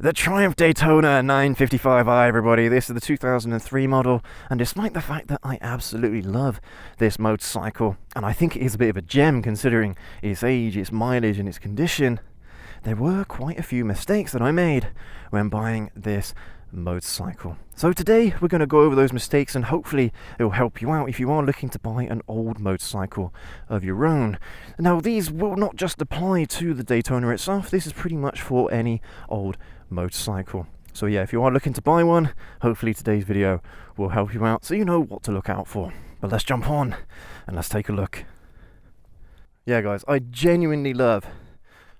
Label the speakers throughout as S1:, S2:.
S1: The Triumph Daytona 955i, everybody. This is the 2003 model, and despite the fact that I absolutely love this motorcycle, and I think it is a bit of a gem considering its age, its mileage and its condition, there were quite a few mistakes that I made when buying this motorcycle. So today we're going to go over those mistakes, and hopefully it will help you out if you are looking to buy an old motorcycle of your own. Now, these will not just apply to the Daytona itself, this is pretty much for any old motorcycle. So yeah, if you are looking to buy one, hopefully today's video will help you out so you know what to look out for. But let's jump on and let's take a look. Yeah guys, I genuinely love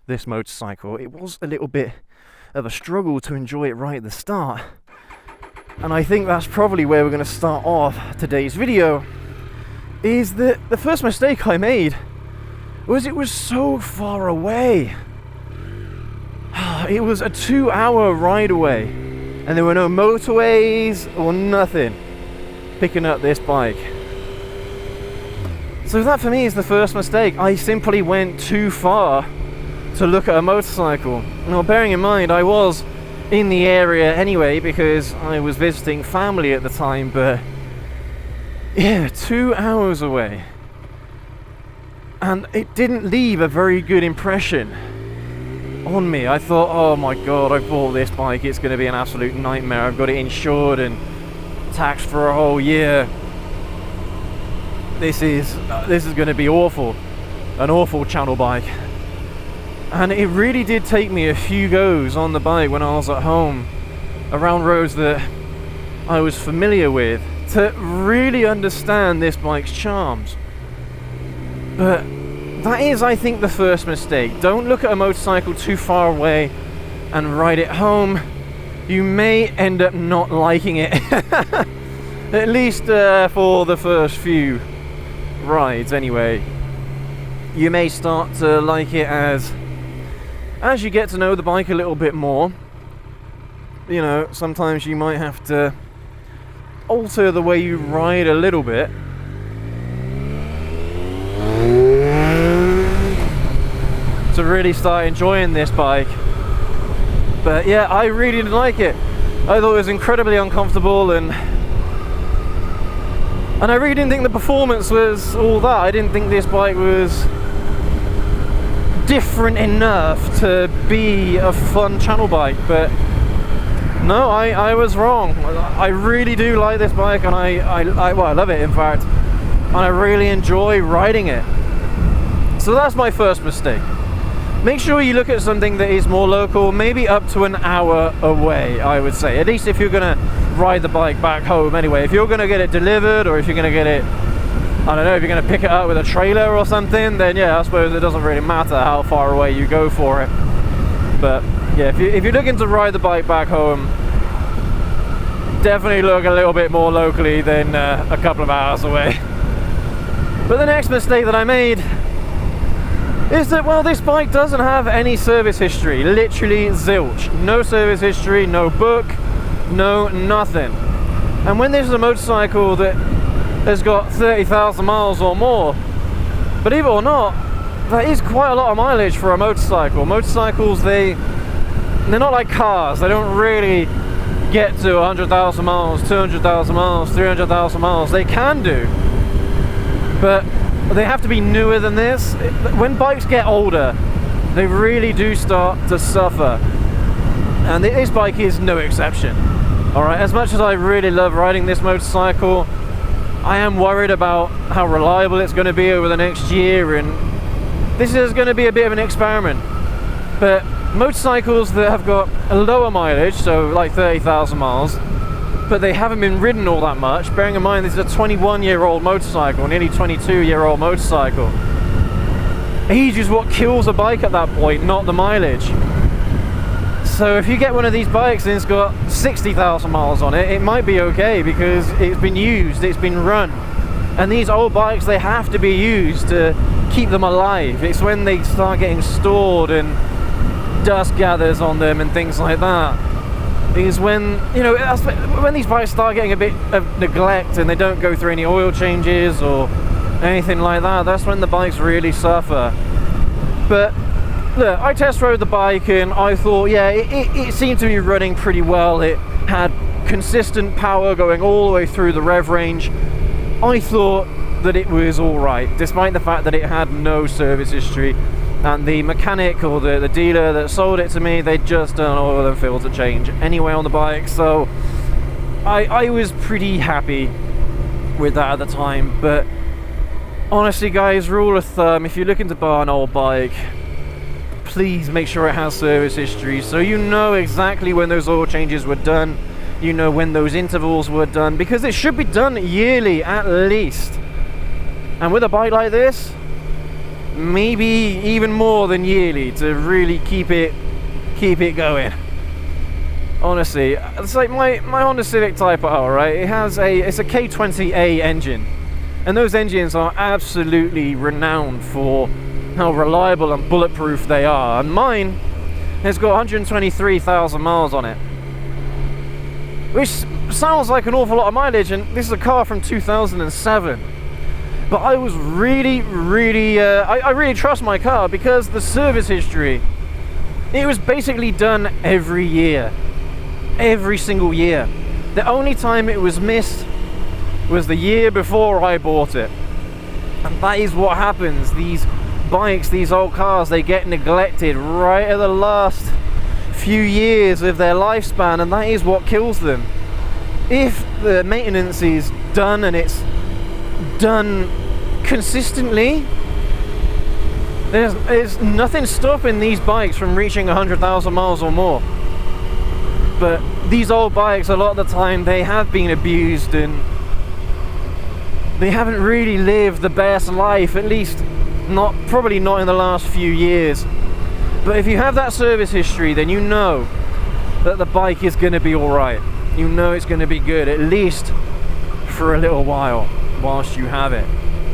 S1: this motorcycle. It was a little bit of a struggle to enjoy it right at the start, and I think that's probably where we're going to start off today's video. Is that the first mistake I made was it was so far away. It was a 2-hour ride away, and there were no motorways or nothing picking up this bike. So that for me is the first mistake. I simply went too far to look at a motorcycle. Now, bearing in mind I was in the area anyway because I was visiting family at the time, but yeah, 2 hours away, and it didn't leave a very good impression on me. I thought, oh my god, I bought this bike, it's going to be an absolute nightmare. I've got it insured and taxed for a whole year. This is going to be awful, an awful channel bike. And it really did take me a few goes on the bike when I was at home around roads that I was familiar with to really understand this bike's charms. But that is, I think, the first mistake. Don't look at a motorcycle too far away and ride it home. You may end up not liking it. At least for the first few rides anyway. You may start to like it as you get to know the bike a little bit more. You know, sometimes you might have to alter the way you ride a little bit to really start enjoying this bike. But yeah, I really didn't like it. I thought it was incredibly uncomfortable, and I really didn't think the performance was all that. I didn't think this bike was different enough to be a fun channel bike. But no, I was wrong. I really do like this bike, and I love it, in fact, and I really enjoy riding it. So that's my first mistake. Make sure you look at something that is more local, maybe up to an hour away, I would say. At least if you're going to ride the bike back home anyway. If you're going to get it delivered, or if you're going to get it, I don't know, if you're going to pick it up with a trailer or something, then yeah, I suppose it doesn't really matter how far away you go for it. But yeah, if you're looking to ride the bike back home, definitely look a little bit more locally than a couple of hours away. But the next mistake that I made is that, well, this bike doesn't have any service history. Literally zilch. No service history, no book, no nothing. And when this is a motorcycle that has got 30,000 miles or more, believe it or not, that is quite a lot of mileage for a motorcycle. Motorcycles, they're not like cars. They don't really get to 100,000 miles, 200,000 miles, 300,000 miles. They can do, but they have to be newer than this. When bikes get older, they really do start to suffer, and this bike is no exception. Alright, as much as I really love riding this motorcycle, I am worried about how reliable it's going to be over the next year, and this is going to be a bit of an experiment. But motorcycles that have got a lower mileage, so like 30,000 miles, but they haven't been ridden all that much, bearing in mind this is a 21-year-old motorcycle, nearly 22-year-old motorcycle. Age is what kills a bike at that point, not the mileage. So if you get one of these bikes and it's got 60,000 miles on it, it might be okay because it's been used, it's been run. And these old bikes, they have to be used to keep them alive. It's when they start getting stored and dust gathers on them and things like that, is when, you know, when these bikes start getting a bit of neglect and they don't go through any oil changes or anything like that, that's when the bikes really suffer. But look, I test rode the bike and I thought, yeah, it seemed to be running pretty well. It had consistent power going all the way through the rev range. I thought that it was alright, despite the fact that it had no service history. And the mechanic or the dealer that sold it to me, they'd just done an oil and filter change anyway on the bike. So I was pretty happy with that at the time. But honestly guys, rule of thumb, if you're looking to buy an old bike, please make sure it has service history, so you know exactly when those oil changes were done, you know when those intervals were done, because it should be done yearly at least. And with a bike like this, maybe even more than yearly to really keep it going. Honestly, it's like my Honda Civic Type R, right? It's a K20A engine, and those engines are absolutely renowned for how reliable and bulletproof they are. And mine has got 123,000 miles on it, which sounds like an awful lot of mileage, and this is a car from 2007. But I was really I really trust my car because the service history, it was basically done every year, every single year. The only time it was missed was the year before I bought it. And that is what happens. These bikes, these old cars, they get neglected right at the last few years of their lifespan, and that is what kills them. If the maintenance is done and it's done consistently, there's nothing stopping these bikes from reaching 100,000 miles or more. But these old bikes, a lot of the time, they have been abused and they haven't really lived the best life, at least probably not in the last few years. But if you have that service history, then you know that the bike is going to be alright. You know it's going to be good, at least for a little while, whilst you have it.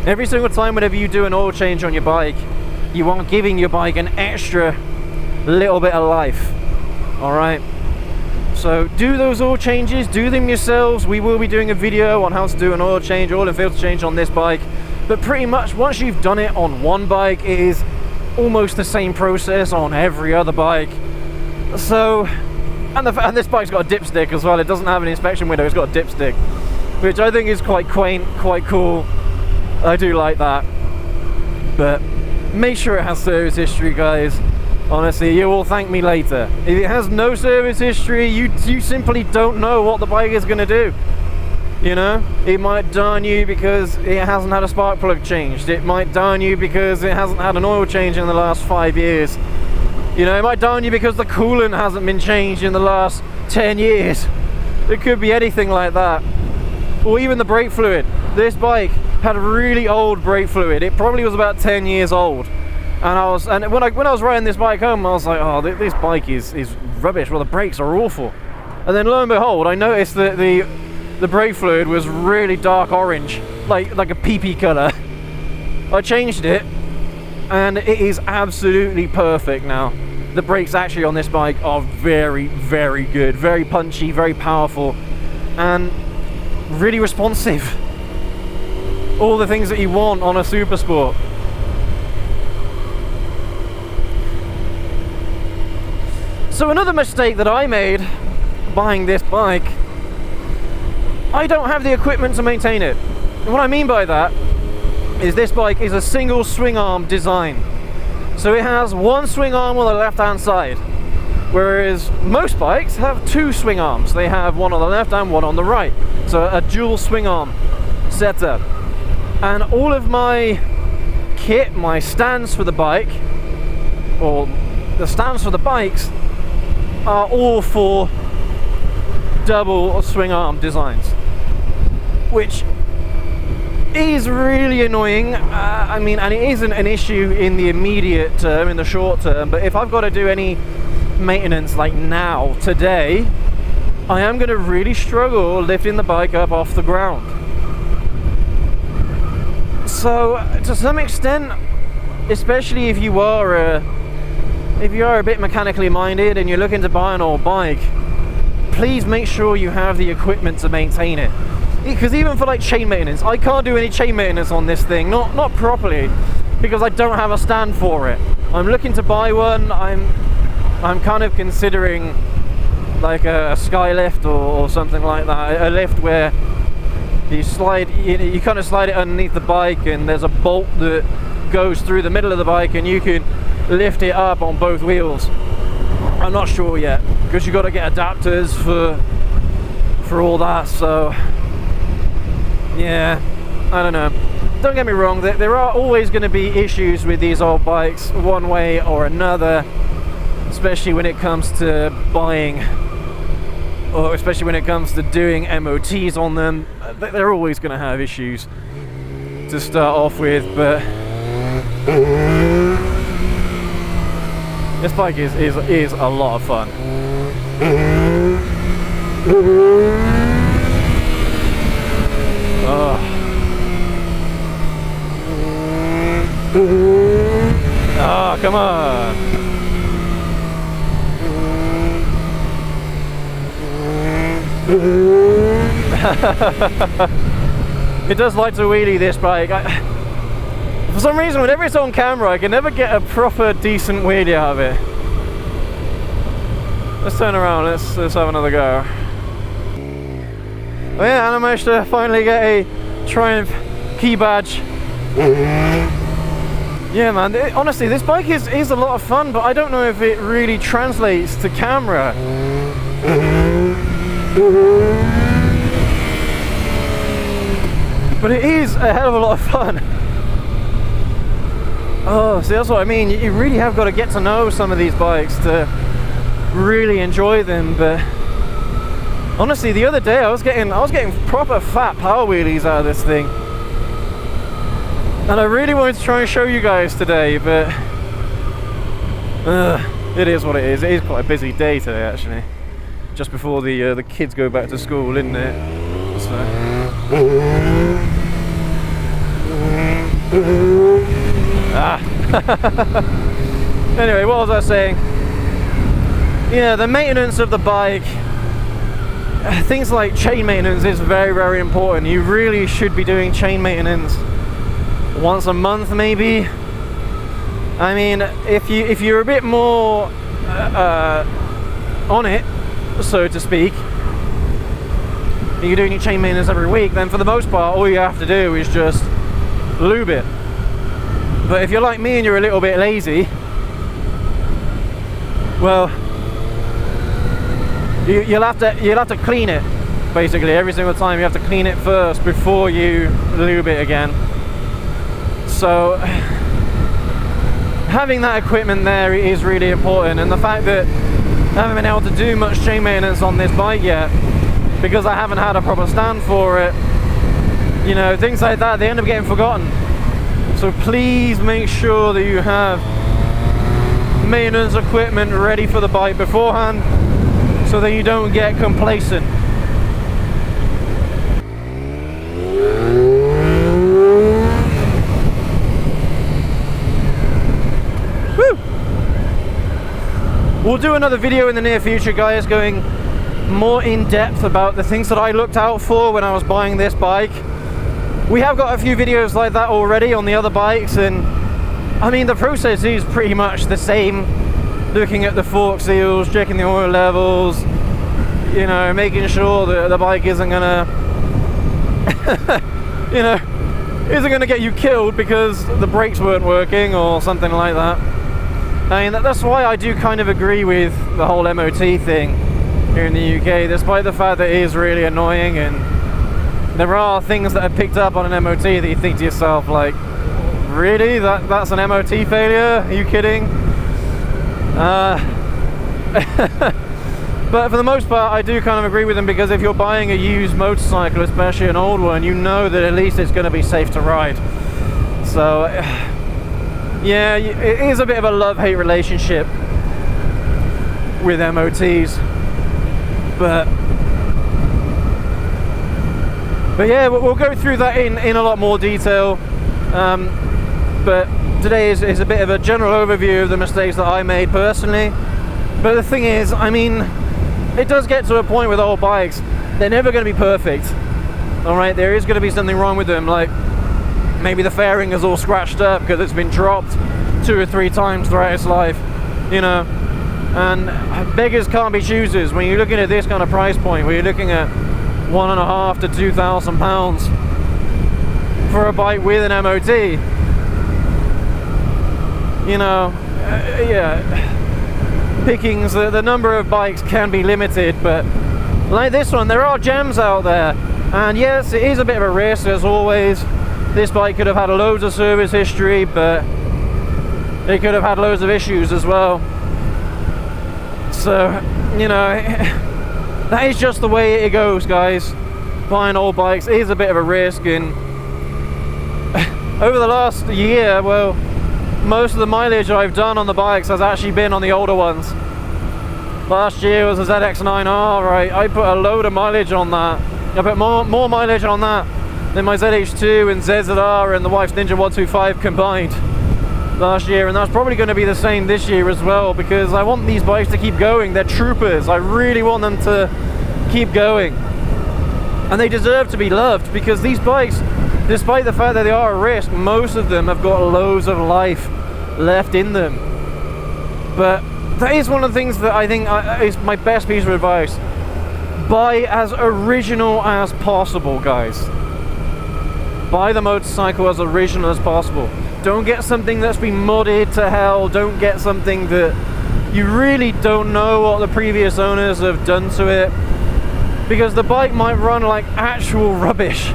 S1: Every single time whenever you do an oil change on your bike, you are giving your bike an extra little bit of life. Alright? So do those oil changes, do them yourselves. We will be doing a video on how to do an oil change, oil and filter change on this bike. But pretty much once you've done it on one bike, it is almost the same process on every other bike. So, and this bike's got a dipstick as well. It doesn't have an inspection window, it's got a dipstick, which I think is quite quaint, quite cool. I do like that. But make sure it has service history, guys. Honestly, you will thank me later. If it has no service history, you simply don't know what the bike is going to do. You know, it might darn you because it hasn't had a spark plug changed. It might darn you because it hasn't had an oil change in the last 5 years. You know, it might darn you because the coolant hasn't been changed in the last 10 years. It could be anything like that. Or even the brake fluid. This bike had really old brake fluid. It probably was about 10 years old. And when I was riding this bike home, I was like, oh, this bike is rubbish. Well, the brakes are awful. And then lo and behold, I noticed that the brake fluid was really dark orange, like a pee-pee color. I changed it, and it is absolutely perfect now. The brakes actually on this bike are very, very good, very punchy, very powerful, and really responsive. All the things that you want on a super sport. So another mistake that I made buying this bike, I don't have the equipment to maintain it. And what I mean by that is this bike is a single swing arm design. So it has one swing arm on the left hand side, whereas most bikes have two swing arms. They have one on the left and one on the right. So a dual swing arm setup. And all of my kit, my stands for the bike, or the stands for the bikes, are all for double swing arm designs, which is really annoying. I mean, and it isn't an issue in the immediate term, in the short term, but if I've got to do any maintenance like now, today, I am going to really struggle lifting the bike up off the ground. So to some extent, especially if you are a bit mechanically minded and you're looking to buy an old bike, please make sure you have the equipment to maintain it. Because even for like chain maintenance, I can't do any chain maintenance on this thing, not properly, because I don't have a stand for it. I'm looking to buy one. I'm kind of considering like a sky lift or something like that, a lift where you slide, you kind of slide it underneath the bike, and there's a bolt that goes through the middle of the bike, and you can lift it up on both wheels. I'm not sure yet, because you got to get adapters for all that. So yeah, I don't know. Don't get me wrong, there are always going to be issues with these old bikes one way or another, especially when it comes to buying, or especially when it comes to doing MOTs on them. They're always going to have issues to start off with, but this bike is a lot of fun. Oh, come on. It does like to wheelie, this bike. For some reason, whenever it's on camera, I can never get a proper decent wheelie out of it. Let's turn around, let's have another go. Oh yeah, and I managed to finally get a Triumph key badge. Yeah man, honestly this bike is a lot of fun, but I don't know if it really translates to camera. But it is a hell of a lot of fun. Oh, see, that's what I mean. You really have got to get to know some of these bikes to really enjoy them. But honestly, the other day I was getting proper fat power wheelies out of this thing, and I really wanted to try and show you guys today, but it is what it is. It is quite a busy day today, actually. Just before the kids go back to school, isn't it? So. Anyway, what was I saying? Yeah, the maintenance of the bike, things like chain maintenance is very, very important. You really should be doing chain maintenance once a month, maybe. I mean, if you're a bit more on it, so to speak, you're doing your chain maintenance every week, then for the most part all you have to do is just lube it. But if you're like me and you're a little bit lazy, well, you'll have to clean it basically every single time. You have to clean it first before you lube it again. So having that equipment there is really important, and the fact that I haven't been able to do much chain maintenance on this bike yet because I haven't had a proper stand for it, you know, things like that, they end up getting forgotten. So please make sure that you have maintenance equipment ready for the bike beforehand so that you don't get complacent. Woo! We'll do another video in the near future, guys, going more in depth about the things that I looked out for when I was buying this bike. We have got a few videos like that already on the other bikes, and I mean the process is pretty much the same. Looking at the fork seals, checking the oil levels, you know, making sure that the bike isn't gonna you know, isn't gonna get you killed because the brakes weren't working or something like that. I mean, that's why I do kind of agree with the whole MOT thing here in the UK, despite the fact that it is really annoying, and there are things that are picked up on an MOT that you think to yourself, like, really? That's an MOT failure? Are you kidding? But for the most part, I do kind of agree with them, because if you're buying a used motorcycle, especially an old one, you know that at least it's going to be safe to ride. So yeah, it is a bit of a love-hate relationship with MOTs, but yeah, we'll go through that in a lot more detail. But today is a bit of a general overview of the mistakes that I made personally. But the thing is, I mean, it does get to a point with old bikes, they're never going to be perfect. Alright, there is going to be something wrong with them, like maybe the fairing is all scratched up because it's been dropped 2 or 3 times throughout its life, you know. And beggars can't be choosers when you're looking at this kind of price point, where you're looking at £1,500 to £2,000 for a bike with an MOT. You know, yeah, pickings, the number of bikes can be limited, but like this one, there are gems out there. And yes, it is a bit of a risk, as always. This bike could have had loads of service history, but it could have had loads of issues as well. So, you know, that is just the way it goes, guys. Buying old bikes is a bit of a risk, and over the last year, well, most of the mileage I've done on the bikes has actually been on the older ones. Last year was a ZX9R, right? I put a load of mileage on that. I put more mileage on that than my ZH2 and ZZR and the wife's Ninja 125 combined last year, and that's probably going to be the same this year as well, because I want these bikes to keep going. They're troopers. I really want them to keep going, and they deserve to be loved, because these bikes, despite the fact that they are a risk, most of them have got loads of life left in them. But that is one of the things that I think is my best piece of advice. Buy as original as possible, guys. Buy the motorcycle as original as possible. Don't get something that's been modded to hell. Don't get something that you really don't know what the previous owners have done to it, because the bike might run like actual rubbish,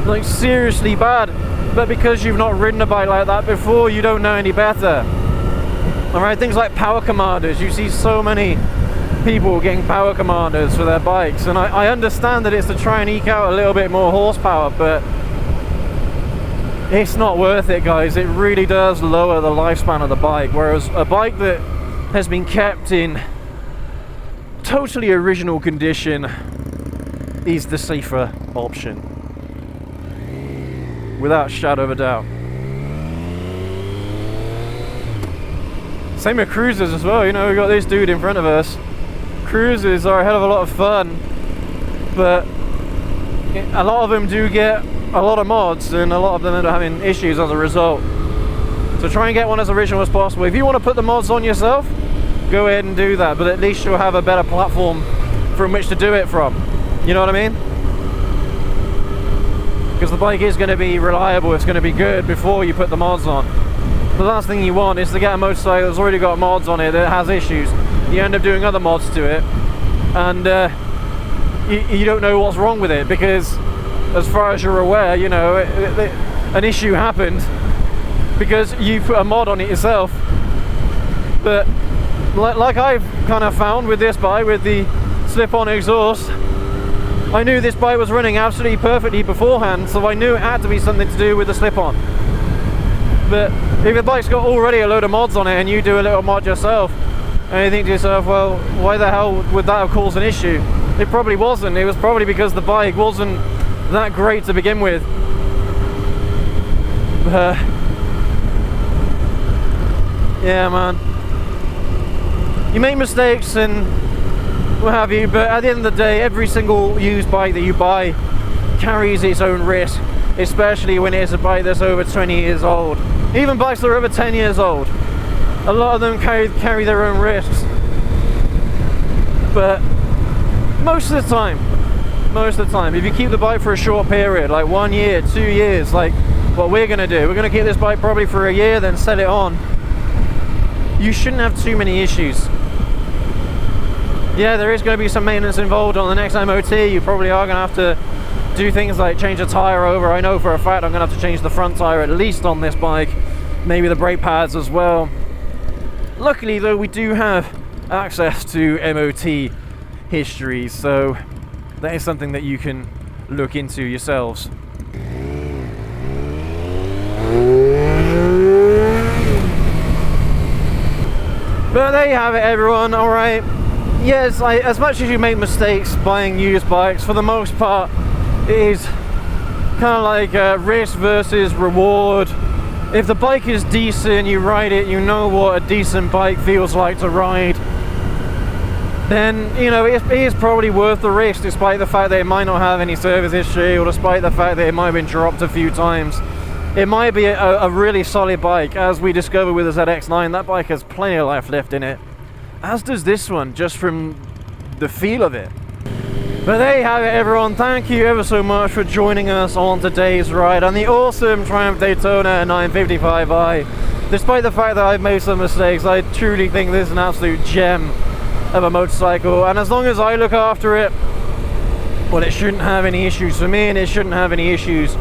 S1: like seriously bad, but because you've not ridden a bike like that before, you don't know any better. Alright, things like power commanders. You see so many people getting power commanders for their bikes, and I understand that it's to try and eke out a little bit more horsepower, but it's not worth it, guys. It really does lower the lifespan of the bike, whereas a bike that has been kept in totally original condition is the safer option, without a shadow of a doubt. Same with cruisers as well. You know, we got this dude in front of us. Cruisers are a hell of a lot of fun, but a lot of them do get a lot of mods, and a lot of them end up having issues as a result. So try and get one as original as possible. If you want to put the mods on yourself, go ahead and do that, but at least you'll have a better platform from which to do it from. You know what I mean? Because the bike is going to be reliable, it's going to be good before you put the mods on. The last thing you want is to get a motorcycle that's already got mods on it that has issues. You end up doing other mods to it, and you don't know what's wrong with it, because as far as you're aware, you know, an issue happened because you put a mod on it yourself. But like I've kind of found with this bike, with the slip-on exhaust, I knew this bike was running absolutely perfectly beforehand, so I knew it had to be something to do with the slip-on. But if the bike's got already a load of mods on it and you do a little mod yourself, and you think to yourself, well, why the hell would that have caused an issue? It probably wasn't. It was probably because the bike wasn't that great to begin with. Yeah, man. You make mistakes and what have you, but at the end of the day, every single used bike that you buy carries its own risk, especially when it's a bike that's over 20 years old. Even bikes that are over 10 years old, a lot of them carry their own risks. But most of the time, if you keep the bike for a short period, like 1 year, 2 years, like what we're going to do, we're going to keep this bike probably for a year, then sell it on, you shouldn't have too many issues. Yeah, there is going to be some maintenance involved on the next MOT. You probably are going to have to do things like change a tyre over. I know for a fact I'm going to have to change the front tyre at least on this bike, maybe the brake pads as well. Luckily though, we do have access to MOT history, so that is something that you can look into yourselves. But there you have it, everyone. Alright, yes, as much as you make mistakes buying used bikes, for the most part it is kind of like risk versus reward. If the bike is decent, you ride it, you know what a decent bike feels like to ride, then, you know, it is probably worth the risk, despite the fact that it might not have any service history, or despite the fact that it might have been dropped a few times. it might be a really solid bike. As we discovered with the ZX9, that bike has plenty of life left in it, as does this one, just from the feel of it. But there you have it, everyone. Thank you ever so much for joining us on today's ride on the awesome Triumph Daytona 955i. Despite the fact that I've made some mistakes, I truly think this is an absolute gem of a motorcycle, and as long as I look after it, well, it shouldn't have any issues for me, and it shouldn't have any issues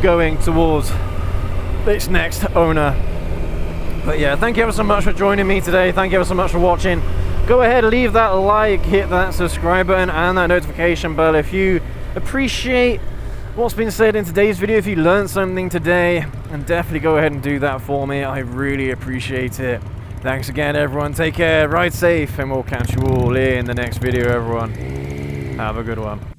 S1: going towards its next owner. But yeah, thank you ever so much for joining me today. Thank you ever so much for watching. Go ahead, leave that like, hit that subscribe button and that notification bell if you appreciate what's been said in today's video, if you learned something today, and definitely go ahead and do that for me. I really appreciate it. Thanks again, everyone. Take care, ride safe, and we'll catch you all in the next video, everyone. Have a good one.